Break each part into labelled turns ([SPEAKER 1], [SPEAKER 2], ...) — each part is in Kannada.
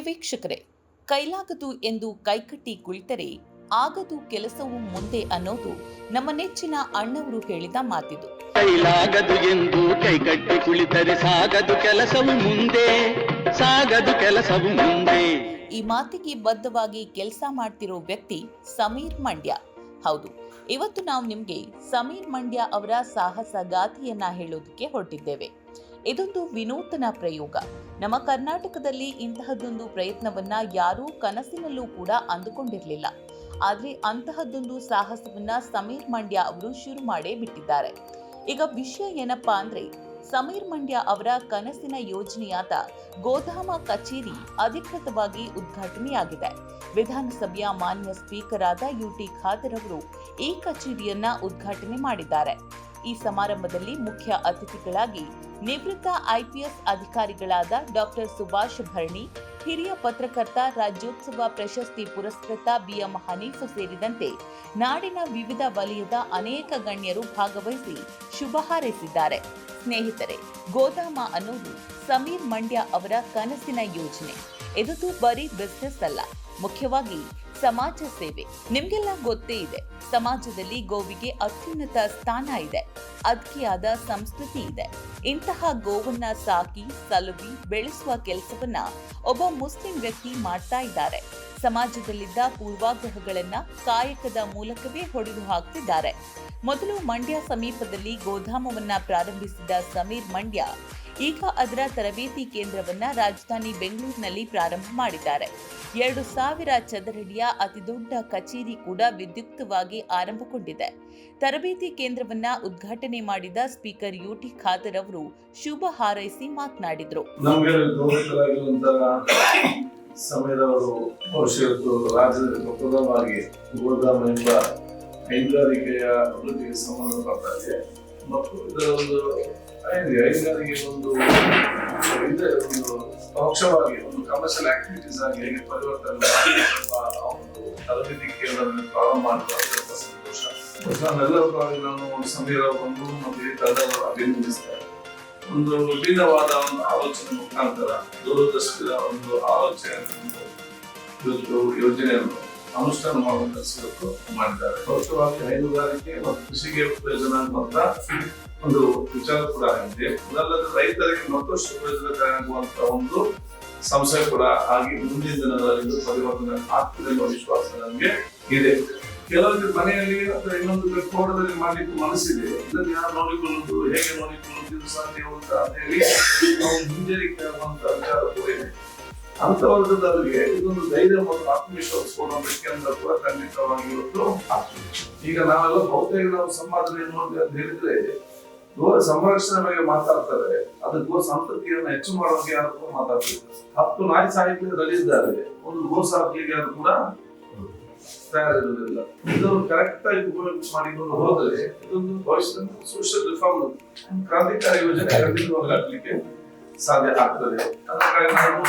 [SPEAKER 1] ವೀಕ್ಷಕರೇ, ಕೈಲಾಗದು ಎಂದು ಕೈಕಟ್ಟಿ ಕುಳಿತರೆ ಆಗದು ಕೆಲಸವು ಮುಂದೆ ಅನ್ನೋದು ನಮ್ಮ ನೆಚ್ಚಿನ ಅಣ್ಣವರು ಹೇಳಿದ ಮಾತಿದು.
[SPEAKER 2] ಕೈಲಾಗದು ಎಂದು ಕೈಕಟ್ಟಿ ಕುಳಿತರೆ ಸಾಗದು ಕೆಲಸವು ಮುಂದೆ, ಸಾಗದು ಕೆಲಸವು ಮುಂದೆ.
[SPEAKER 1] ಈ ಮಾತಿಗೆ ಬದ್ಧವಾಗಿ ಕೆಲಸ ಮಾಡ್ತಿರೋ ವ್ಯಕ್ತಿ ಸಮೀರ್ ಮಂಡ್ಯ. ಹೌದು, ಇವತ್ತು ನಾವು ನಿಮಗೆ ಸಮೀರ್ ಮಂಡ್ಯ ಅವರ ಸಾಹಸ ಗಾಥೆಯನ್ನ ಹೇಳೋದಕ್ಕೆ ಹೊರಟಿದ್ದೇವೆ. ಇದೊಂದು ವಿನೂತನ ಪ್ರಯೋಗ. ನಮ್ಮ ಕರ್ನಾಟಕದಲ್ಲಿ ಇಂತಹದ್ದೊಂದು ಪ್ರಯತ್ನವನ್ನ ಯಾರೂ ಕನಸಿನಲ್ಲೂ ಕೂಡ ಅಂದುಕೊಂಡಿರಲಿಲ್ಲ. ಆದ್ರೆ ಅಂತಹದ್ದೊಂದು ಸಾಹಸವನ್ನ ಸಮೀರ್ ಮಂಡ್ಯ ಅವರು ಶುರು ಮಾಡೇ ಬಿಟ್ಟಿದ್ದಾರೆ. ಈಗ ವಿಷಯ ಏನಪ್ಪಾ ಅಂದ್ರೆ, ಸಮೀರ್ ಮಂಡ್ಯ ಅವರ ಕನಸಿನ ಯೋಜನೆಯಾದ ಗೋಧಾಮ ಕಚೇರಿ ಅಧಿಕೃತವಾಗಿ ಉದ್ಘಾಟನೆಯಾಗಿದೆ. ವಿಧಾನಸಭೆಯ ಮಾನ್ಯ ಸ್ಪೀಕರ್ ಆದ ಯುಟಿ ಖಾದರ್ ಅವರು ಈ ಕಚೇರಿಯನ್ನ ಉದ್ಘಾಟನೆ ಮಾಡಿದ್ದಾರೆ. ಈ ಸಮಾರಂಭದಲ್ಲಿ ಮುಖ್ಯ ಅತಿಥಿಗಳಾಗಿ ನಿವೃತ್ತ ಐಪಿಎಸ್ ಅಧಿಕಾರಿಗಳಾದ ಡಾಕ್ಟರ್ ಸುಭಾಷ್ ಭರಣಿ, ಹಿರಿಯ ಪತ್ರಕರ್ತ, ರಾಜ್ಯೋತ್ಸವ ಪ್ರಶಸ್ತಿ ಪುರಸ್ಕೃತ ಬಿಎಂ ಹನೀಫ್ ಸೇರಿದಂತೆ ನಾಡಿನ ವಿವಿಧ ವಲಯದ ಅನೇಕ ಗಣ್ಯರು ಭಾಗವಹಿಸಿ ಶುಭ ಹಾರೈಸಿದ್ದಾರೆ. ಸ್ನೇಹಿತರೆ, ಗೋಧಾಮ ಅನ್ನೋದು ಸಮೀರ್ ಮಂಡ್ಯ ಅವರ ಕನಸಿನ ಯೋಜನೆ. ಇದು ಬರೀ ಬಿಸ್ನೆಸ್ ಅಲ್ಲ, ಮುಖ್ಯವಾಗಿ ಸಮಾಜ ಸೇವೆ. ನಿಮ್ಗೆಲ್ಲ ಗೊತ್ತೇ ಇದೆ, ಸಮಾಜದಲ್ಲಿ ಗೋವಿಗೆ ಅತ್ಯುನ್ನತ ಸ್ಥಾನ ಇದೆ, ಅದಕ್ಕೆ ಆದ ಸಂಸ್ಕೃತಿ ಇದೆ. ಇಂತಹ ಗೋವನ್ನ ಸಾಕಿ ಸಲುವಿ ಬೆಳೆಸುವ ಕೆಲಸವನ್ನ ಒಬ್ಬ ಮುಸ್ಲಿಂ ವ್ಯಕ್ತಿ ಮಾಡ್ತಾ ಇದ್ದಾರೆ. ಸಮಾಜದಲ್ಲಿದ್ದ ಪೂರ್ವಾಗ್ರಹಗಳನ್ನ ಕಾಯಕದ ಮೂಲಕವೇ ಹೊಡೆದು ಹಾಕ್ತಿದ್ದಾರೆ. ಮೊದಲು ಮಂಡ್ಯ ಸಮೀಪದಲ್ಲಿ ಗೋಧಾಮವನ್ನ ಪ್ರಾರಂಭಿಸಿದ ಸಮೀರ್ ಮಂಡ್ಯ ಈಗ ಅದರ ತರಬೇತಿ ಕೇಂದ್ರವನ್ನ ರಾಜಧಾನಿ ಬೆಂಗಳೂರಿನಲ್ಲಿ ಪ್ರಾರಂಭ ಮಾಡಿದ್ದಾರೆ. 2,000 ಚದರಡಿಯ ಅತಿದೊಡ್ಡ ಕಚೇರಿ ಕೂಡ ವಿದ್ಯುಕ್ತವಾಗಿ ಆರಂಭಗೊಂಡಿದೆ. ತರಬೇತಿ ಕೇಂದ್ರವನ್ನ ಉದ್ಘಾಟನೆ ಮಾಡಿದ ಸ್ಪೀಕರ್ ಯುಟಿ ಖಾದರ್ ಅವರು ಶುಭ ಹಾರೈಸಿ ಮಾತನಾಡಿದರು.
[SPEAKER 3] ರಾಜ್ಯದಲ್ಲಿ ಪ್ರಪ್ರಥಮವಾಗಿ ಗೋಧಾಮ ಎಂಬ ಹೈನುಗಾರಿಕೆಯ ಅಭಿವೃದ್ಧಿಗೆ ಸಂಬಂಧಪಟ್ಟಾಗೆ ಮತ್ತು ಇದರ ಒಂದು ಹೈನುಗಾರಿಕೆ ಒಂದು ಪರೋಕ್ಷವಾಗಿ ಒಂದು ಕಮರ್ಷಿಯಲ್ ಆಕ್ಟಿವಿಟೀಸ್ ಆಗಿ ಹೇಗೆ ಪರಿವರ್ತನೆ ಒಂದು ತರಬೇತಿ ಕೇಂದ್ರವನ್ನು ಪ್ರಾರಂಭ ಮಾಡುವ ಸಂತೋಷ. ನಾನೆಲ್ಲರ ಪರವಾಗಿ ನಾನು ಸಮೀರ್ ಅವರನ್ನು ಮತ್ತು ಈ ತಂಡವನ್ನು ಅಭಿನಂದಿಸ್ತೇನೆ. ಒಂದು ವಿಭಿನ್ನವಾದ ಒಂದು ಆಲೋಚನೆ ಮುಖಾಂತರ ದೂರದೃಷ್ಟಿಯ ಒಂದು ಆಲೋಚನೆ ಇವತ್ತು ಯೋಜನೆಯನ್ನು ಅನುಷ್ಠಾನ ಮಾಡುವ ಕೆಲಸ ಮಾಡಿದ್ದಾರೆ. ಪರೋಕ್ಷವಾಗಿ ಹೈನುಗಾರಿಕೆ ಮತ್ತು ಕೃಷಿಗೆ ಪ್ರಯೋಜನ ಆಗುವಂತ ಒಂದು ವಿಚಾರ ಕೂಡ ಆಗಿದೆ. ಅದಲ್ಲದೆ ರೈತರಿಗೆ ಮತ್ತಷ್ಟು ಪ್ರಯೋಜನಕಾರಿಯಾಗುವಂತ ಒಂದು ಸಂಸ್ಥೆ ಕೂಡ ಆಗಿ ಮುಂದಿನ ದಿನಗಳಲ್ಲಿ ಪರಿವರ್ತನೆ ಆಗ್ತದೆ ಎಂಬ ವಿಶ್ವಾಸ ನಮಗೆ ಇದೆ. ಕೆಲವರಿಗೆ ಮನೆಯಲ್ಲಿ ಅಥವಾ ಇನ್ನೊಂದು ತೋಟದಲ್ಲಿ ಮಾಡ್ಲಿಕ್ಕೆ ಮನಸ್ಸಿದೆ, ಇದನ್ನು ಯಾರು ನೋಡಿಕೊಳ್ಳುವುದು, ಹೇಗೆ ನೋಡಿಕೊಳ್ಳುವುದು ಸಾಧ್ಯ ಅಂತ ಹೇಳಿ ನಾವು ಹಿಂಜರಿಕೆ ಆಗುವಂತ ವಿಚಾರ ಕೂಡ ಇದೆ. ಅಂತ ವರ್ಗದವರಿಗೆ ಇದೊಂದು ಧೈರ್ಯ ಮತ್ತು ಆತ್ಮವಿಶ್ವಾಸ ಕೊಡುವಂತ ಕೇಂದ್ರ ಕೂಡ ಖಂಡಿತವಾಗಿ ಇವತ್ತು ಆಗ್ತದೆ. ಈಗ ನಾವೆಲ್ಲ ಬಹುತೇಕ ನಾವು ಸಮಾಜದಲ್ಲಿ ನೋಡಿ ಅಂತ ಹೇಳಿದ್ರೆ ಗೋ ಸಂರಕ್ಷಣೆ ಬಗ್ಗೆ ಮಾತಾಡ್ತಾರೆ, ಅದು ಗೋ ಸಂತತಿಯನ್ನು ಹೆಚ್ಚು ಮಾಡುವಾಗ ಯಾರು ಕೂಡ ಮಾತಾಡ್ತಿದ್ದಾರೆ. 10 ನಾಯಿ ಸಾಹಿತ್ಯ ರಲಿದ್ದಾರೆ, ಒಂದು ಗೋ ಸಾಕಲಿಕ್ಕೆ ಯಾರು ಕೂಡ ತಯಾರಿರುವುದಿಲ್ಲ. ಇದನ್ನು ಕರೆಕ್ಟ್ ಆಗಿ ಉಪಯೋಗ ಮಾಡಿಕೊಂಡು ಹೋದರೆ ಇದೊಂದು ಭವಿಷ್ಯದ ಸೋಷಿಯಲ್ ರಿಫಾರ್ಮ್ ಕ್ರಾಂತಿಕಾರಿ ಯೋಜನೆ ಖಂಡಿತವಾಗಿ ಆಗಲಿಕ್ಕೆ ಸಾಧ್ಯ ಆಗ್ತದೆ. ಅದಕ್ಕಾಗಿ ನಾನು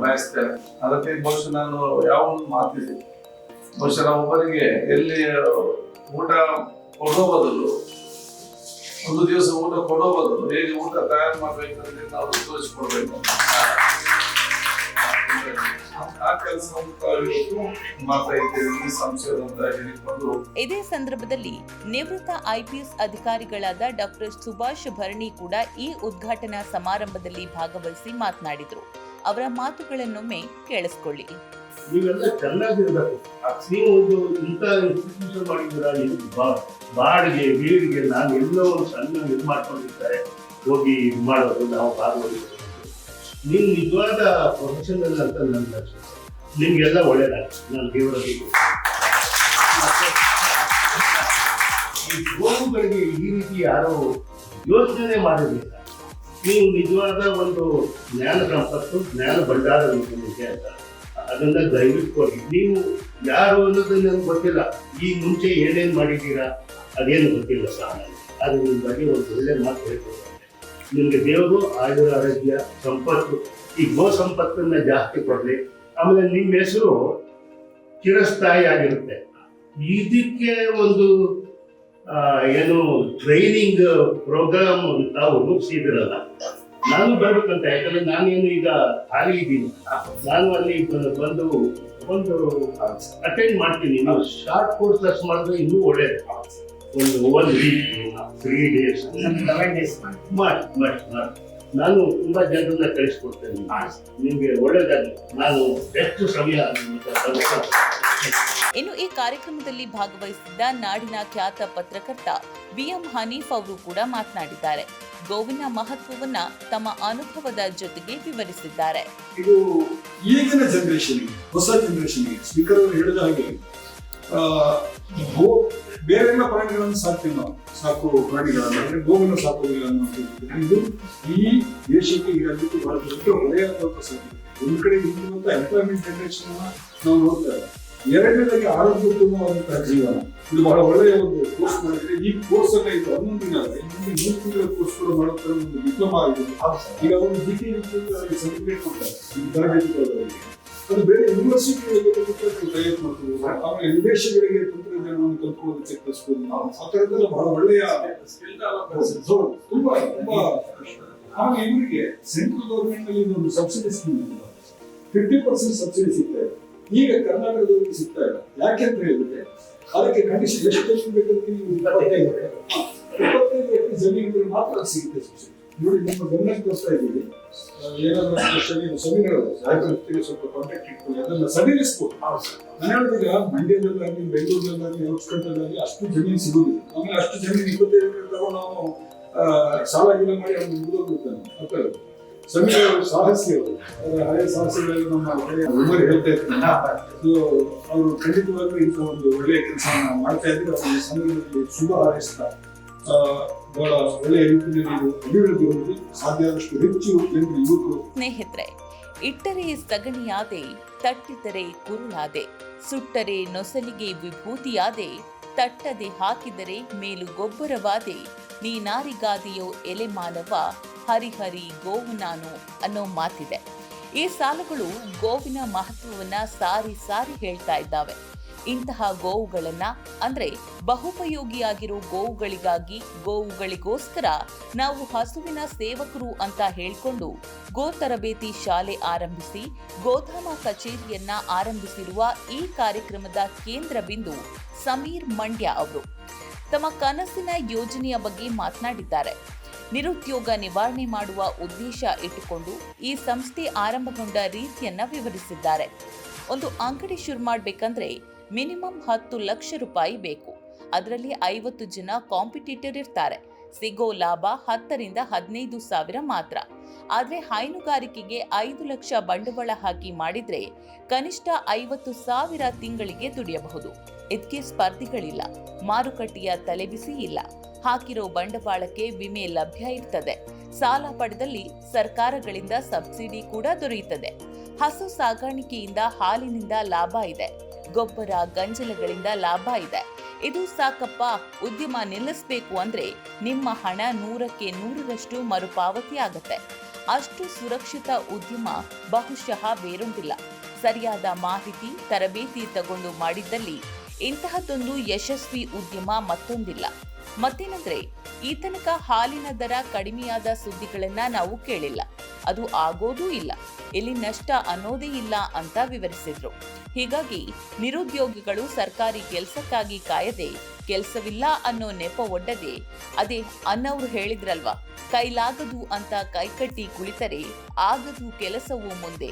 [SPEAKER 3] ಬಯಸ್ತೇನೆ. ಅದಕ್ಕೆ ಬಹುಶಃ ನಾನು ಯಾವ ಒಂದು ಮಾತಿದೆ, ಬಹುಶಃ ನಾವೊಬ್ಬರಿಗೆ ಎಲ್ಲಿ ಊಟ ಕೊಡೋ ಬದಲು, ಒಂದು ದಿವಸ ಊಟ ಕೊಡೋ ಬದಲು ಹೇಗೆ ಊಟ ತಯಾರು ಮಾಡ್ಬೇಕಂದ್ರೆ ನಾವು ತೋರಿಸ್ಕೊಡ್ಬೇಕು. ಆ ಕೆಲಸವನ್ನು ಮಾಡ್ತಾ ಇದ್ದೇವೆ ಈ ಸಂಸ್ಥೆಗಳು ಅಂತ ಹೇಳಿಕೊಂಡು.
[SPEAKER 1] ಇದೇ ಸಂದರ್ಭದಲ್ಲಿ ನಿವೃತ್ತ ಐಪಿಎಸ್ ಅಧಿಕಾರಿಗಳಾದ ಡಾಕ್ಟರ್ ಸುಭಾಷ್ ಭರಣಿ ಕೂಡ ಈ ಉದ್ಘಾಟನಾ ಸಮಾರಂಭದಲ್ಲಿ ಭಾಗವಹಿಸಿ ಮಾತನಾಡಿದರು. ಅವರ ಮಾತುಗಳನ್ನೊಮ್ಮೆ ಕೇಳಿಸ್ಕೊಳ್ಳಿ.
[SPEAKER 4] ನೀವೆಲ್ಲ ಚೆನ್ನಾಗಿರ್ಬೇಕು. ನೀವು ಒಂದು ಇಂಥ ಇನ್ಸ್ಟಿಟ್ಯೂಷನ್ ಮಾಡಿದ್ದೀರಾ, ಬಾಡಿಗೆ ಬೀಡಿಗೆ ನಾನು ಎಲ್ಲೋ ಒಂದು ಸಣ್ಣ ಇದು ಮಾಡ್ಕೊಂಡಿರ್ತಾರೆ ಹೋಗಿ ಇದು ಮಾಡೋದು, ನಾವು ಭಾಗವಹಿಸೋದು. ನೀವು ನಿಜವಾದ ಪ್ರೊಫೆಷನಲ್ ಅಂತ ನನ್ನ ಲಕ್ಷ್ಯ. ನಿಮ್ಗೆಲ್ಲ ಒಳ್ಳೇದಾಗ್ತದೆ. ನಾನು ದೇವರಲ್ಲಿ ಈ ಗೋವುಗಳಿಗೆ ಈ ರೀತಿ ಯಾರೋ ಯೋಚನೆ ಮಾಡಿರಲಿಲ್ಲ. ನೀವು ನಿಜವಾದ ಒಂದು ಜ್ಞಾನ ಸಂಪತ್ತು, ಜ್ಞಾನ ಭಂಡಾರ ನಿಮಗೆ ಅಂತ ಅದನ್ನ ದಯವಿಟ್ಟು ಕೊಡಿ. ನೀವು ಯಾರು ಅನ್ನೋದು ನನಗೆ ಗೊತ್ತಿಲ್ಲ, ಈ ಮುಂಚೆ ಏನೇನು ಮಾಡಿದ್ದೀರಾ ಅದೇನು ಗೊತ್ತಿಲ್ಲ ಸಹ. ಅದು ನಿಮ್ಮ ಬಗ್ಗೆ ಒಂದು ಒಳ್ಳೆ ಮಾತು ಹೇಳ್ಕೊಡ್ತಾರೆ. ನಿಮಗೆ ದೇವರು ಆಯುರ ಆರೋಗ್ಯ ಸಂಪತ್ತು, ಈ ಗೋ ಸಂಪತ್ತನ್ನ ಜಾಸ್ತಿ ಕೊಡಲಿ. ಆಮೇಲೆ ನಿಮ್ಮ ಹೆಸರು ಚಿರಸ್ಥಾಯಿ ಆಗಿರುತ್ತೆ. ಇದಕ್ಕೆ ಒಂದು ಏನು ಟ್ರೈನಿಂಗ್ ಪ್ರೋಗ್ರಾಮ್ ಅಂತ ರೂಪಿಸಿದಿರಲ್ಲ. ನಾನು ಬರ್ಬೇಕಂತ, ಯಾಕಂದ್ರೆ ನಾನೇನು ಈಗ ಖಾಲಿ ಇದ್ದೀನಿ, ನಾನು ಅಲ್ಲಿ ಬಂದು ಒಂದು ಅಟೆಂಡ್ ಮಾಡ್ತೀನಿ. ನಾವು ಶಾರ್ಟ್ ಕೋರ್ಸ್ ಮಾಡಿದ್ರೆ ಇನ್ನೂ ಒಳ್ಳೇದು. ಒಂದು 1 ವೀಕ್ 3 ಡೇಸ್ ಮಾಡಿ ನಾನು ತುಂಬಾ ಜನರನ್ನ ಕಳಿಸ್ಕೊಡ್ತೇನೆ. ನಿಮ್ಗೆ ಒಳ್ಳೇದಾಗಲಿ. ನಾನು ಎಷ್ಟು ಸಮಯ
[SPEAKER 1] ಇನ್ನು ಈ ಕಾರ್ಯಕ್ರಮದಲ್ಲಿ ಭಾಗವಹಿಸಿದ್ದ ನಾಡಿನ ಖ್ಯಾತ ಪತ್ರಕರ್ತ BM ಹನೀಫ್ ಅವರು ಕೂಡ ಮಾತನಾಡಿದ್ದಾರೆ. ಗೋವಿನ ಮಹತ್ವವನ್ನ ತಮ್ಮ ಅನುಭವದ ಜೊತೆಗೆ ವಿವರಿಸಿದ್ದಾರೆ.
[SPEAKER 5] ಇದು ಈಗಿನ ಜನರೇಷನ್ಗೆ, ಹೊಸ ಜನರೇಷನ್ಗೆ ಸ್ಪೀಕರ್ ಅವರು ಹೇಳಿದ ಹಾಗೆ ಬೇರೆ ಎಲ್ಲ ಪ್ರಾಣಿಗಳನ್ನು ಸಾಕ್ತೀವಿ ನಾವು, ಸಾಕು ಪ್ರಾಣಿಗಳನ್ನು, ಅಂದ್ರೆ ಗೋವನ್ನು ಸಾಕುವುದಿಲ್ಲ ಅನ್ನೋದು ಇದು ಈ ದೇಶಕ್ಕೆ ಈಗಾಗಲೇ ಬಹಳ ದೊಡ್ಡ ಹೊರೆಯಾದಂತ ಸಾಧ್ಯ. ಒಂದು ಕಡೆ ಇರುವಂತ ಎಂಪ್ಲಾಯ್ಮೆಂಟ್ ಜನರೇಷನ್ ನಾವು ನೋಡ್ತಾ ಇದ್ದೇವೆ. ಎರಡನೇದಾಗಿ ಆರೋಗ್ಯೋತ್ತಮವಾದಂತಹ ಜೀವನ. ಇದು ಬಹಳ ಒಳ್ಳೆಯ ಒಂದು ಕೋರ್ಸ್ ಮಾಡಿದ್ರೆ, ಈ ಕೋರ್ಸ್ ಅನ್ನ ಇದು 11 ದಿನ ಅಲ್ಲ, ಇನ್ನೊಂದು 3 ತಿಂಗಳ ಕೋರ್ಸ್ಗಳು ಮಾಡುತ್ತಾರೆ. ಒಂದು ಡಿಪ್ಲೊಮಾ ಆಗಿದೆ. ಈಗ ಅವರು ಡಿಗ್ರಿ ಸರ್ಟಿಫಿಕೇಟ್ ಕೊಡ್ತಾರೆ ಈ ತರಬೇತಿ ಕೊಡೋದವರಿಗೆ. ಅದು ಬೇರೆ ಯೂನಿವರ್ಸಿಟಿಗಳಿಗೆ ತಯಾರು ಮಾಡ್ತೀವಿ. ಆಮೇಲೆ ವಿದೇಶಗಳಿಗೆ ತಂತ್ರಜ್ಞಾನವನ್ನು ಕಲ್ತ್ಕೊಳ್ಳೋದಕ್ಕೆ ಕಲಿಸ್ಬೋದು. ಆ ಥರದ್ದೆಲ್ಲ ಬಹಳ ಒಳ್ಳೆಯ ತುಂಬಾ ತುಂಬಾ. ಆಮೇಲೆ ಇವರಿಗೆ ಸೆಂಟ್ರಲ್ ಗೌರ್ಮೆಂಟ್ ನಲ್ಲಿ ಒಂದು ಸಬ್ಸಿಡಿ ಸ್ಕೀಮ್ 50% ಸಬ್ಸಿಡಿ ಸಿಗ್ತಾ ಇದೆ. ಈಗ ಕರ್ನಾಟಕದವರಿಗೆ ಸಿಗ್ತಾ ಇಲ್ಲ. ಯಾಕೆಂತ ಹೇಳಿದ್ರೆ ಅದಕ್ಕೆ ಕಂಡೀಷನ್ ಎಷ್ಟು ಬೇಕಂತ ನೀವು 25 ಎಕರೆ ಜಮೀನಿದ್ರೆ ಮಾತ್ರ ಸಿಗುತ್ತೆ ಸಬ್ಸಿಡಿ. ನೋಡಿ, ನಮ್ಮ ಗಮನಕ್ಕೆ ತೋರಿಸ್ತಾ ಇದ್ದೀವಿ. ಏನಾದ್ರೂ ಸಭೆಗಳು ಸ್ವಲ್ಪ ಕಾಂಟ್ಯಾಕ್ಟ್ ಇಟ್ಕೊಳ್ಳಿ, ಅದನ್ನ ಸಡಿಲಿಸ್ಬೋದು. ನಾನು ಹೇಳಿದಾಗ ಮಂಡ್ಯದಲ್ಲಾಗಲಿ, ಬೆಂಗಳೂರಲ್ಲಾಗಲಿ, ಔಟ್ಸ್ಕಟ್ಟಲ್ಲಾಗಲಿ ಅಷ್ಟು ಜಮೀನು ಸಿಗುದಿಲ್ಲ. ಆಮೇಲೆ ಅಷ್ಟು ಜಮೀನು 25 ಎಕರೆ ತಗೊಂಡು ನಾವು ಸಾಲ ಗೀಲ ಮಾಡಿ ಅವ್ನು ಮುಗಿದೋಗ್ಬಿಡ್ತಾನೆ. ಸಮೀರ್ ಅವರು ಸಾಹಸಿ, ಅವರು ಹಳೆಯ ಸಾಹಸಿಗಳಲ್ಲಿ ನಮ್ಮ ಉಮರ್ ಹೇಳ್ತಾ ಇರ್ತಾರೆ. ಅವರು ಖಂಡಿತವಾಗ್ಲೂ ಇಂಥ ಒಂದು ಒಳ್ಳೆಯ ಕೆಲಸವನ್ನು ಮಾಡ್ತಾ ಇದ್ರೆ ಅವರಿಗೆ ಸಮೀರಲ್ಲಿ ಶುಭ ಹಾರೈಸ್ತಾ ಬಹಳ ಒಳ್ಳೆಯ ರೀತಿಯಲ್ಲಿ ಅಭಿವೃದ್ಧಿ ಹೊಂದಿ ಸಾಧ್ಯವಾದಷ್ಟು ಹೆಚ್ಚು ಯುವಕರು.
[SPEAKER 1] ಸ್ನೇಹಿತರೆ, ಇಟ್ಟರೆ ಸಗಣಿಯಾದೆ, ತಟ್ಟಿದರೆ ಕುರುಳಾದೆ, ಸುಟ್ಟರೆ ನೊಸಲಿಗೆ ವಿಭೂತಿಯಾದೆ, ತಟ್ಟದೆ ಹಾಕಿದರೆ ಮೇಲು ಗೊಬ್ಬರವಾದೆ, ನೀನಾರಿಗಾದೆಯೋ ಎಲೆ ಮಾನವ, ಹರಿಹರಿ ಗೋವು ನಾನು ಅನ್ನೋ ಮಾತಿದೆ. ಈ ಸಾಲುಗಳು ಗೋವಿನ ಮಹತ್ವವನ್ನ ಸಾರಿ ಸಾರಿ ಹೇಳ್ತಾ ಇದ್ದಾವೆ. ಇಂತಹ ಗೋವುಗಳನ್ನ, ಅಂದ್ರೆ ಬಹುಪಯೋಗಿಯಾಗಿರೋ ಗೋವುಗಳಿಗೋಸ್ಕರ ನಾವು ಹಸುವಿನ ಸೇವಕರು ಅಂತ ಹೇಳ್ಕೊಂಡು ಗೋ ತರಬೇತಿ ಶಾಲೆ ಆರಂಭಿಸಿ ಗೋಧಾಮ ಕಚೇರಿಯನ್ನ ಆರಂಭಿಸಿರುವ ಈ ಕಾರ್ಯಕ್ರಮದ ಕೇಂದ್ರ ಬಿಂದು ಸಮೀರ್ ಮಂಡ್ಯ ಅವರು ತಮ್ಮ ಕನಸಿನ ಯೋಜನೆಯ ಬಗ್ಗೆ ಮಾತನಾಡಿದ್ದಾರೆ. ನಿರುದ್ಯೋಗ ನಿವಾರಣೆ ಮಾಡುವ ಉದ್ದೇಶ ಇಟ್ಟುಕೊಂಡು ಈ ಸಂಸ್ಥೆ ಆರಂಭಗೊಂಡ ರೀತಿಯನ್ನ ವಿವರಿಸಿದ್ದಾರೆ. ಒಂದು ಅಂಗಡಿ ಶುರು ಮಾಡಬೇಕಂದ್ರೆ ಮಿನಿಮಮ್ 10 ಲಕ್ಷ ರೂಪಾಯಿ ಬೇಕು. ಅದರಲ್ಲಿ 50 ಜನ ಕಾಂಪಿಟೇಟರ್ ಇರ್ತಾರೆ. ಸಿಗೋ ಲಾಭ 10 ರಿಂದ 15 ಸಾವಿರ ಮಾತ್ರ. ಆದ್ರೆ ಹೈನುಗಾರಿಕೆಗೆ 5 ಲಕ್ಷ ಬಂಡವಾಳ ಹಾಕಿ ಮಾಡಿದ್ರೆ ಕನಿಷ್ಠ 50 ಸಾವಿರ ತಿಂಗಳಿಗೆ ದುಡಿಯಬಹುದು. ಇದಕ್ಕೆ ಸ್ಪರ್ಧಿಗಳಿಲ್ಲ, ಮಾರುಕಟ್ಟೆಯ ತಲೆಬಿಸಿ ಇಲ್ಲ. ಹಾಕಿರೋ ಬಂಡವಾಳಕ್ಕೆ ವಿಮೆ ಲಭ್ಯ ಇರ್ತದೆ. ಸಾಲ ಪಡೆದಲ್ಲಿ ಸರ್ಕಾರಗಳಿಂದ ಸಬ್ಸಿಡಿ ಕೂಡ ದೊರೆಯುತ್ತದೆ. ಹಸು ಸಾಗಾಣಿಕೆಯಿಂದ ಹಾಲಿನಿಂದ ಲಾಭ ಇದೆ. ಗೊಬ್ಬರ ಗಂಜಲಗಳಿಂದ ಲಾಭ ಇದೆ. ಇದು ಸಾಕಪ್ಪ, ಉದ್ಯಮ ನಿಲ್ಲಿಸಬೇಕು ಅಂದ್ರೆ ನಿಮ್ಮ ಹಣ 100ಕ್ಕೆ 100ರಷ್ಟು ಮರುಪಾವತಿ ಆಗತ್ತೆ. ಅಷ್ಟು ಸುರಕ್ಷಿತ ಉದ್ಯಮ ಬಹುಶಃ ಬೇರೊಂದಿಲ್ಲ. ಸರಿಯಾದ ಮಾಹಿತಿ, ತರಬೇತಿ ತಗೊಂಡು ಮಾಡಿದ್ದಲ್ಲಿ ಇಂತಹದ್ದೊಂದು ಯಶಸ್ವಿ ಉದ್ಯಮ ಮತ್ತೊಂದಿಲ್ಲ. ಮತ್ತೇನಂದ್ರೆ ಈ ತನಕ ಹಾಲಿನ ದರ ಕಡಿಮೆಯಾದ ಸುದ್ದಿಗಳನ್ನ ನಾವು ಕೇಳಿಲ್ಲ. ಅದು ಆಗೋದೂ ಇಲ್ಲ. ಇಲ್ಲಿ ನಷ್ಟ ಅನ್ನೋದೇ ಇಲ್ಲ ಅಂತ ವಿವರಿಸಿದ್ರು. ಹೀಗಾಗಿ ನಿರುದ್ಯೋಗಿಗಳು ಸರ್ಕಾರಿ ಕೆಲಸಕ್ಕಾಗಿ ಕಾಯದೆ, ಕೆಲಸವಿಲ್ಲ ಅನ್ನೋ ನೆಪ ಒಡ್ಡದೆ, ಅದೇ ಅನ್ನೋರು ಹೇಳಿದ್ರಲ್ವಾ, ಕೈಲಾಗದು ಅಂತ ಕೈಕಟ್ಟಿ ಕುಳಿತರೆ ಆಗದು ಕೆಲಸವೂ ಮುಂದೆ.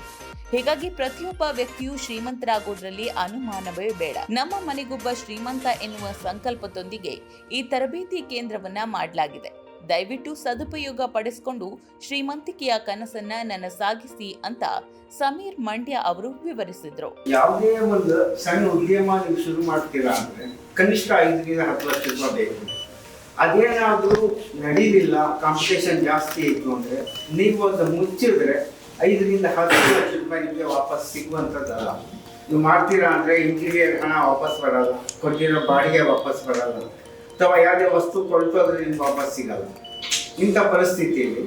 [SPEAKER 1] ಹೀಗಾಗಿ ಪ್ರತಿಯೊಬ್ಬ ವ್ಯಕ್ತಿಯು ಶ್ರೀಮಂತರಾಗೋದ್ರಲ್ಲಿ ಅನುಮಾನವೇ ಬೇಡ. ನಮ್ಮ ಮನೆಗೊಬ್ಬ ಶ್ರೀಮಂತ ಎನ್ನುವ ಸಂಕಲ್ಪದೊಂದಿಗೆ ಈ ತರಬೇತಿ ಕೇಂದ್ರವನ್ನ ಮಾಡಲಾಗಿದೆ. ದಯವಿಟ್ಟು ಸದುಪಯೋಗ ಪಡಿಸಿಕೊಂಡು ಶ್ರೀಮಂತಿಕೆಯ ಕನಸನ್ನ ನನಸಾಗಿಸಿ ಅಂತ ಸಮೀರ್ ಮಂಡ್ಯ ಅವರು ವಿವರಿಸಿದ್ರು.
[SPEAKER 6] ಯಾವುದೇ ಒಂದು ಸಣ್ಣ ಉದ್ಯಮ ನೀವು ಶುರು ಮಾಡ್ತೀರಾ ಅಂದ್ರೆ ಕನಿಷ್ಠ 5 ರಿಂದ 10 ಲಕ್ಷ ರೂಪಾಯಿ ಬೇಕು. ಅದೇನಾದ್ರೂ ನಡೀಲಿಲ್ಲ, ಕಾಂಪಿಟೇಷನ್ ಜಾಸ್ತಿ ಇತ್ತು ಅಂದ್ರೆ ನೀವು ಒಂದು ಮುಚ್ಚಿದ್ರೆ 5 ರಿಂದ 10 ಲಕ್ಷ ರೂಪಾಯಿ ನಿಮಗೆ ವಾಪಸ್ ಸಿಗುವಂಥದ್ದಲ್ಲ. ನೀವು ಮಾಡ್ತೀರಾ ಅಂದ್ರೆ ಇಂಟೀರಿಯರ್ ಹಣ ವಾಪಸ್ ಬರಲ್ಲ, ಕೊಟ್ಟಿರೋ ಬಾಡಿಗೆ ವಾಪಸ್ ಬರಲ್ಲ, ಅಥವಾ ಯಾವುದೇ ವಸ್ತು ಕೊಳ್ತೋದ್ರೆ ನಿಮ್ಗೆ ವಾಪಸ್ ಸಿಗಲ್ಲ. ಇಂಥ ಪರಿಸ್ಥಿತಿಯಲ್ಲಿ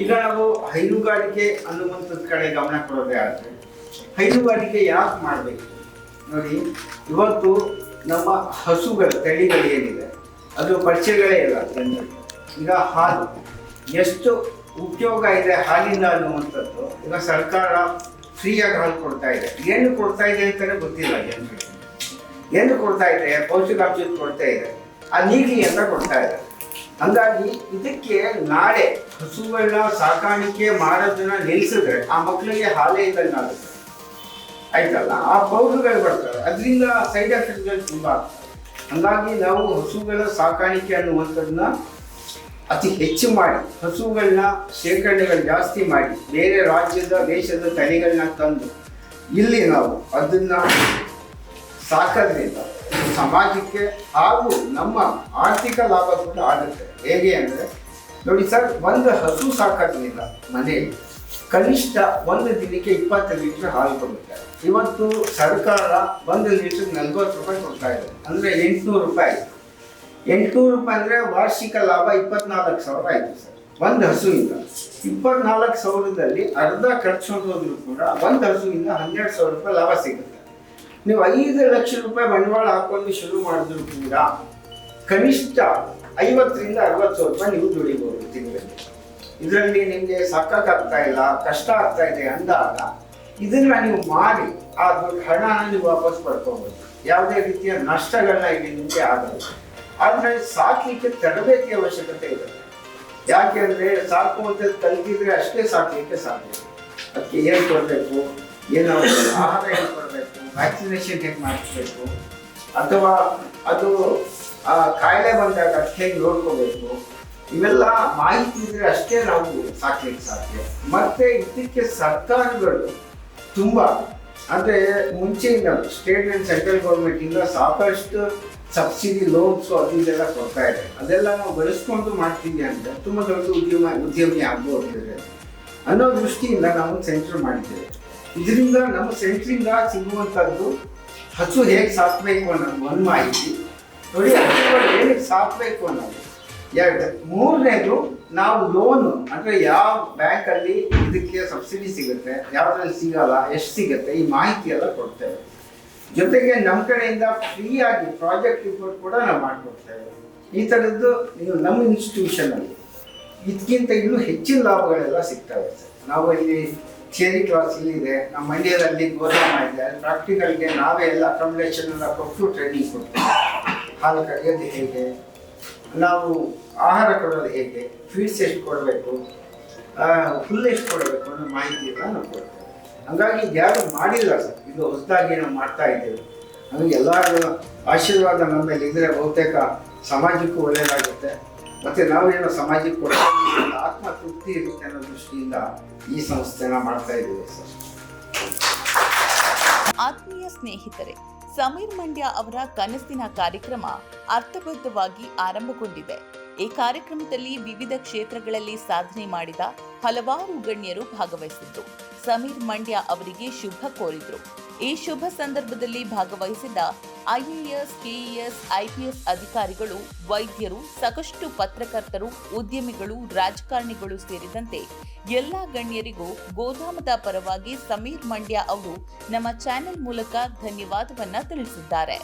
[SPEAKER 6] ಈಗ ನಾವು ಹೈನುಗಾರಿಕೆ ಅನ್ನುವಂಥದ್ದು ಕಡೆ ಗಮನ ಕೊಡೋದೇ ಆದರೆ, ಹೈನುಗಾರಿಕೆ ಯಾಕೆ ಮಾಡಬೇಕು ನೋಡಿ, ಇವತ್ತು ನಮ್ಮ ಹಸುಗಳ ತಳಿಗಳು ಏನಿದೆ ಅದು ಪರಿಚಯಗಳೇ ಇಲ್ಲ ಜನರಿಗೆ. ಈಗ ಹಾಲು ಎಷ್ಟು ಉಪಯೋಗ ಇದೆ ಹಾಲಿಂದ ಅನ್ನುವಂಥದ್ದು. ಈಗ ಸರ್ಕಾರ ಫ್ರೀಯಾಗಿ ಹಾಲು ಕೊಡ್ತಾ ಇದೆ. ಏನು ಕೊಡ್ತಾ ಇದೆ ಅಂತಲೇ ಗೊತ್ತಿಲ್ಲ ಜನರಿಗೆ. ಏನು ಕೊಡ್ತಾ ಇದೆ, ಪೌಷ್ಟಿಕಾಂಶ ಕೊಡ್ತಾ ಇದೆ, ಆ ನೀಲಿ ಅಂತ ಕೊಡ್ತಾ ಇದೆ. ಹಂಗಾಗಿ ಇದಕ್ಕೆ ನಾಳೆ ಹಸುಗಳನ್ನ ಸಾಕಾಣಿಕೆ ಮಾಡೋದನ್ನ ನಿಲ್ಲಿಸಿದ್ರೆ ಆ ಮಕ್ಕಳಿಗೆ ಹಾಲೇ ಇದ್ದಂಗೆ ಆಗುತ್ತೆ, ಆಯ್ತಲ್ಲ. ಆ ಪೌಡರ್ಗಳು ಬರ್ತವೆ, ಅದರಿಂದ ಸೈಡ್ ಎಫೆಕ್ಟ್ಗಳು ತುಂಬ ಆಗ್ತವೆ. ಹಂಗಾಗಿ ನಾವು ಹಸುಗಳ ಸಾಕಾಣಿಕೆ ಅನ್ನುವಂಥದ್ದನ್ನ ಅತಿ ಹೆಚ್ಚು ಮಾಡಿ, ಹಸುಗಳನ್ನ ಶೇಖರಣೆಗಳು ಜಾಸ್ತಿ ಮಾಡಿ, ಬೇರೆ ರಾಜ್ಯದ ದೇಶದ ತಳಿಗಳನ್ನ ತಂದು ಇಲ್ಲಿ ನಾವು ಅದನ್ನ ಸಾಕೋದ್ರಿಂದ ಸಮಾಜಕ್ಕೆ ಹಾಗೂ ನಮ್ಮ ಆರ್ಥಿಕ ಲಾಭ ಕೂಡ ಆಗುತ್ತೆ. ಹೇಗೆ ಅಂದರೆ ನೋಡಿ ಸರ್, ಒಂದು ಹಸು ಸಾಕೋದ್ರಿಂದ ಮನೆಯಲ್ಲಿ ಕನಿಷ್ಠ ಒಂದು ದಿನಕ್ಕೆ 20 ಲೀಟರ್ ಹಾಲು ಕೊಡುತ್ತೆ. ಇವತ್ತು ಸರ್ಕಾರ 1 ಲೀಟರ್ 40 ರೂಪಾಯಿ ಕೊಡ್ತಾ ಇದೆ, ಅಂದರೆ 800 ರೂಪಾಯಿ. 800 ರೂಪಾಯಿ ಅಂದರೆ ವಾರ್ಷಿಕ ಲಾಭ 24,000 ಆಯಿತು ಸರ್. ಒಂದು ಹಸುವಿಂದ 24,000ದಲ್ಲಿ ಅರ್ಧ ಖರ್ಚು ಹೋದ್ರೂ ಕೂಡ ಒಂದು ಹಸುವಿಂದ 12,000 ರೂಪಾಯಿ ಲಾಭ ಸಿಗುತ್ತೆ. ನೀವು 5 ಲಕ್ಷ ರೂಪಾಯಿ ಬಂಡವಾಳ ಹಾಕೊಂಡು ಶುರು ಮಾಡಿದ್ರು ಕೂಡ ಕನಿಷ್ಠ 50ರಿಂದ 60,000 ರೂಪಾಯಿ ನೀವು ದುಡಿಬಹುದು ತಿಂಗಳಲ್ಲಿ. ಇದರಲ್ಲಿ ನಿಮಗೆ ಸಾಕಾಗ್ತಾ ಇಲ್ಲ, ಕಷ್ಟ ಆಗ್ತಾ ಇದೆ ಅಂದಾಗ ಇದನ್ನ ನೀವು ಮಾಡಿ ಆ ದೊಡ್ಡ ಹಣನ ನೀವು ವಾಪಸ್ ಪಡ್ಕೋಬಹುದು. ಯಾವುದೇ ರೀತಿಯ ನಷ್ಟಗಳನ್ನ ಇಲ್ಲಿ ನಿಮಗೆ ಆಗಲ್ಲ. ಆದರೆ ಸಾಕಲಿಕ್ಕೆ ತರಬೇತಿ ಅವಶ್ಯಕತೆ ಇರುತ್ತೆ. ಯಾಕೆಂದ್ರೆ ಸಾಕುವಂಥದ್ದು ಕಲಿತಿದ್ರೆ ಅಷ್ಟೇ ಸಾಕಲಿಕ್ಕೆ ಸಾಧ್ಯ. ಅದಕ್ಕೆ ಏನು ಕೊಡಬೇಕು, ಏನು ಆಹಾರ ಏನು ಕೊಡಬೇಕು, ವ್ಯಾಕ್ಸಿನೇಷನ್ ಹೇಗೆ ಮಾಡಿಸ್ಬೇಕು, ಅಥವಾ ಅದು ಕಾಯಿಲೆ ಬಂದಾಗ ಅದಕ್ಕೆ ಹೇಗೆ ನೋಡ್ಕೋಬೇಕು, ಇವೆಲ್ಲ ಮಾಹಿತಿ ಇದ್ರೆ ಅಷ್ಟೇ ನಾವು ಸಾಕ್ಲಿಕ್ಕೆ ಸಾಧ್ಯ. ಮತ್ತೆ ಇದಕ್ಕೆ ಸರ್ಕಾರಗಳು ತುಂಬ ಅಂದರೆ ಮುಂಚೆಯಿಂದ ಸ್ಟೇಟ್ ಆ್ಯಂಡ್ ಸೆಂಟ್ರಲ್ ಗೌರ್ಮೆಂಟಿಂದ ಸಾಕಷ್ಟು ಸಬ್ಸಿಡಿ ಲೋನ್ಸು ಅದು ಇದೆಲ್ಲ ಕೊಡ್ತಾ ಇದೆ. ಅದೆಲ್ಲ ನಾವು ಬಳಸ್ಕೊಂಡು ಮಾಡ್ತೀವಿ ಅಂದರೆ ತುಂಬ ದೊಡ್ಡ ಉದ್ಯಮಿ ಆಗ್ಬೋದು ಅನ್ನೋ ದೃಷ್ಟಿಯಿಂದ ನಾವು ಸೆಂಟರ್ ಮಾಡಿದ್ದೇವೆ. ಇದರಿಂದ ನಮ್ಮ ಸೆಂಟ್ರಿಂದ ಸಿಗುವಂಥದ್ದು ಹಸು ಹೇಗೆ ಸಾಕಬೇಕು ಅನ್ನೋದು ಒಂದು ಮಾಹಿತಿ ನೋಡಿ, ಹಸುಗಳು ಏನಕ್ಕೆ ಸಾಕಬೇಕು ಅನ್ನೋದು ಎರಡು. ಮೂರನೇದು ನಾವು ಲೋನು ಅಂದರೆ ಯಾವ ಬ್ಯಾಂಕಲ್ಲಿ ಇದಕ್ಕೆ ಸಬ್ಸಿಡಿ ಸಿಗುತ್ತೆ, ಯಾವುದ್ರಲ್ಲಿ ಸಿಗಲ್ಲ, ಎಷ್ಟು ಸಿಗುತ್ತೆ, ಈ ಮಾಹಿತಿ ಎಲ್ಲ ಕೊಡ್ತೇವೆ. ಜೊತೆಗೆ ನಮ್ಮ ಕಡೆಯಿಂದ ಫ್ರೀಯಾಗಿ ಪ್ರಾಜೆಕ್ಟ್ ರಿಪೋರ್ಟ್ ಕೂಡ ನಾವು ಮಾಡಿಕೊಡ್ತೇವೆ. ಈ ಥರದ್ದು ನೀವು ನಮ್ಮ ಇನ್ಸ್ಟಿಟ್ಯೂಷನಲ್ಲಿ ಇದಕ್ಕಿಂತ ಇನ್ನೂ ಹೆಚ್ಚಿನ ಲಾಭಗಳೆಲ್ಲ ಸಿಗ್ತವೆ ಸರ್. ನಾವು ಇಲ್ಲಿ ಥಿಯರಿ ಕ್ಲಾಸ್ ಇಲ್ಲಿದೆ, ನಮ್ಮ ಮಂಡ್ಯದಲ್ಲಿ ಗೋದಾಮ ಇದೆ, ಪ್ರಾಕ್ಟಿಕಲ್ಗೆ ನಾವೇ ಎಲ್ಲ ಅಕಾಮಿಡೇಷನ್ ಎಲ್ಲ ಕೊಟ್ಟು ಟ್ರೈನಿಂಗ್ ಕೊಡ್ತೇವೆ. ಹಾಲು ಕರೆಯೋದು ಹೇಗೆ, ನಾವು ಆಹಾರ ಕೊಡೋದು ಹೇಗೆ, ಫೀಡ್ಸ್ ಎಷ್ಟು ಕೊಡಬೇಕು, ಹುಲ್ಲು ಎಷ್ಟು ಕೊಡಬೇಕು ಅನ್ನೋ ಮಾಹಿತಿ ಎಲ್ಲ ನಾವು ಕೊಡ್ತೇವೆ. ಹಂಗಾಗಿ ಯಾರು ಮಾಡಿಲ್ಲ ಸರ್, ಇದು ಹೊಸದಾಗಿ ನಾವು ಮಾಡ್ತಾ ಇದ್ದೇವೆ. ಹಾಗಾಗಿ ಎಲ್ಲರ ಆಶೀರ್ವಾದ ನಮ್ಮ ಮೇಲೆ ಇದ್ದರೆ ಬಹುತೇಕ ಸಮಾಜಕ್ಕೂ ಒಳ್ಳೆಯದಾಗುತ್ತೆ. ಮತ್ತು ನಾವೇನೋ ಸಮಾಜಕ್ಕೆ ಕೊಡ್ತೀವಿ ಆತ್ಮ ತೃಪ್ತಿ ಇರುತ್ತೆ ಅನ್ನೋ ದೃಷ್ಟಿಯಿಂದ ಈ ಸಂಸ್ಥೆನ ಮಾಡ್ತಾ ಇದ್ದೀವಿ ಸರ್.
[SPEAKER 1] ಆತ್ಮೀಯ ಸ್ನೇಹಿತರೆ, ಸಮೀರ್ ಮಂಡ್ಯ ಅವರ ಕನಸಿನ ಕಾರ್ಯಕ್ರಮ ಅರ್ಥಬದ್ಧವಾಗಿ ಆರಂಭಗೊಂಡಿದೆ. ಈ ಕಾರ್ಯಕ್ರಮದಲ್ಲಿ ವಿವಿಧ ಕ್ಷೇತ್ರಗಳಲ್ಲಿ ಸಾಧನೆ ಮಾಡಿದ ಹಲವಾರು ಗಣ್ಯರು ಭಾಗವಹಿಸಿದ್ದು ಸಮೀರ್ ಮಂಡ್ಯ ಅವರಿಗೆ ಶುಭ ಕೋರಿದ್ರು. ಈ ಶುಭ ಸಂದರ್ಭದಲ್ಲಿ ಭಾಗವಹಿಸಿದ್ದ ಐಎಎಸ್, ಕೆಇಎಸ್, ಐಪಿಎಸ್ ಅಧಿಕಾರಿಗಳು, ವೈದ್ಯರು, ಸಾಕಷ್ಟು ಪತ್ರಕರ್ತರು, ಉದ್ಯಮಿಗಳು, ರಾಜಕಾರಣಿಗಳು ಸೇರಿದಂತೆ ಎಲ್ಲ ಗಣ್ಯರಿಗೂ ಗೋದಾಮದ ಪರವಾಗಿ ಸಮೀರ್ ಮಂಡ್ಯ ಅವರು ನಮ್ಮ ಚಾನೆಲ್ ಮೂಲಕ ಧನ್ಯವಾದವನ್ನ ತಿಳಿಸಿದ್ದಾರೆ.